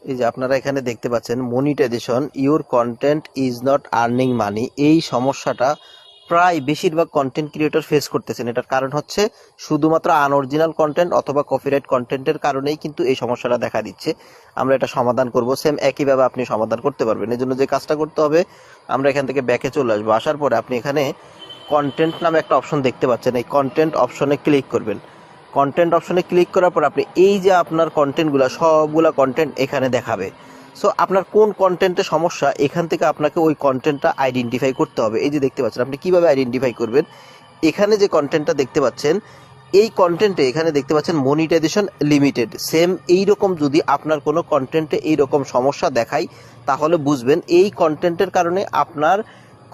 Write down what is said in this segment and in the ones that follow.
এই যে আপনারা এখানে দেখতে পাচ্ছেন monetization your content is not earning money. এই সমস্যাটা প্রায় বেশিরভাগ কন্টেন্ট ক্রিয়েটর ফেস করতেছেন। এটার কারণ হচ্ছে শুধুমাত্র আনঅরিজিনাল কন্টেন্ট অথবা কপিরাইট কন্টেন্টের কারণেই কিন্তু এই সমস্যাটা দেখা দিচ্ছে। আমরা এটা সমাধান করব, সেম একইভাবে আপনি সমাধান করতে পারবেন। এই জন্য যে কাজটা করতে হবে, আমরা এখান থেকে ব্যাকে চলে আসবো। আসার পরে আপনি এখানে কন্টেন্ট নামে একটা অপশন দেখতে পাচ্ছেন, এই কন্টেন্ট অপশনে ক্লিক করবেন। কন্টেন্ট অপশনে ক্লিক করার পর আপনি এই যে আপনার কন্টেন্টগুলো সবগুলা কন্টেন্ট এখানে দেখাবে। সো আপনার কোন কন্টেন্টে সমস্যা, এখান থেকে আপনাকে ওই কন্টেন্টটা আইডেন্টিফাই করতে হবে। এই যে দেখতে পাচ্ছেন, আপনি কিভাবে আইডেন্টিফাই করবেন, এখানে যে কন্টেন্টটা দেখতে পাচ্ছেন এই কন্টেন্টে এখানে দেখতে পাচ্ছেন মনিটাইজেশন লিমিটেড। সেম এইরকম যদি আপনার কোনো কন্টেন্টে এইরকম সমস্যা দেখায় তাহলে বুঝবেন এই কন্টেন্টের কারণে আপনার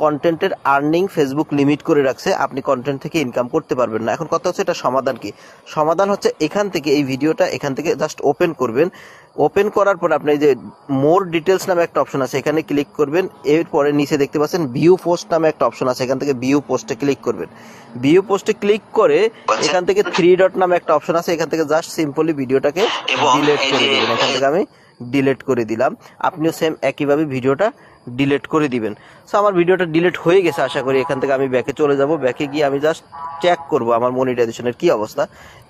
কন্টেন্টের আর্নিং ফেসবুক লিমিট করে রাখছে, আপনি কন্টেন্ট থেকে ইনকাম করতে পারবেন না। এখন কথা হচ্ছে এটা সমাধান কি? সমাধান হচ্ছে এখান থেকে এই ভিডিওটা এখান থেকে জাস্ট ওপেন করবেন। ওপেন করার পর আপনি যে মোর ডিটেলস নামে একটা অপশন আছে এখানে ক্লিক করবেন। এরপরে নিচে দেখতে পাচ্ছেন ভিউ পোস্ট নামে একটা অপশন আছে, এখান থেকে ভিউ পোস্টে ক্লিক করবেন। ভিউ পোস্টে ক্লিক করে এখান থেকে 3 ডট নামে একটা অপশন আছে, এখান থেকে জাস্ট সিম্পলি ভিডিওটাকে ডিলিট করে দেবেন। এখান থেকে আমি ডিলিট করে দিলাম। আপনিও সেম একইভাবে ভিডিওটা ডিলিট করে দিবেন। সো আমার ভিডিওটা ডিলিট হয়ে গেছে আশা করি। এখান থেকে আমি ব্যাকে চলে যাব। ব্যাকে গিয়ে আমি জাস্ট চেক করব আমার মনিটাইজেশনের কি অবস্থা।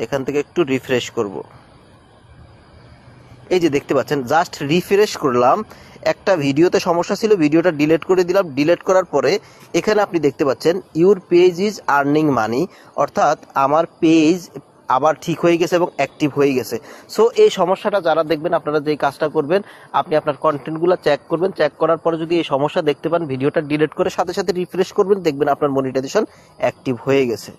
এখান থেকে একটু রিফ্রেশ করব। এই যে দেখতে পাচ্ছেন জাস্ট রিফ্রেশ করলাম, একটা ভিডিওতে সমস্যা ছিল, ভিডিওটা ডিলিট করে দিলাম। ডিলিট করার পরে এখানে আপনি দেখতে পাচ্ছেন your page is earning money, অর্থাৎ আমার পেজ আবার ঠিক হয়ে গেছে এবং অ্যাক্টিভ হয়ে গেছে। সো এই সমস্যাটা যারা দেখবেন, আপনারা যেই কাজটা করবেন, আপনি আপনার কন্টেন্টগুলো চেক করবেন। চেক করার পরে যদি এই সমস্যা দেখতে পান, ভিডিওটা ডিলিট করে সাথে সাথে রিফ্রেশ করবেন, দেখবেন আপনার মনিটাইজেশন অ্যাক্টিভ হয়ে গেছে।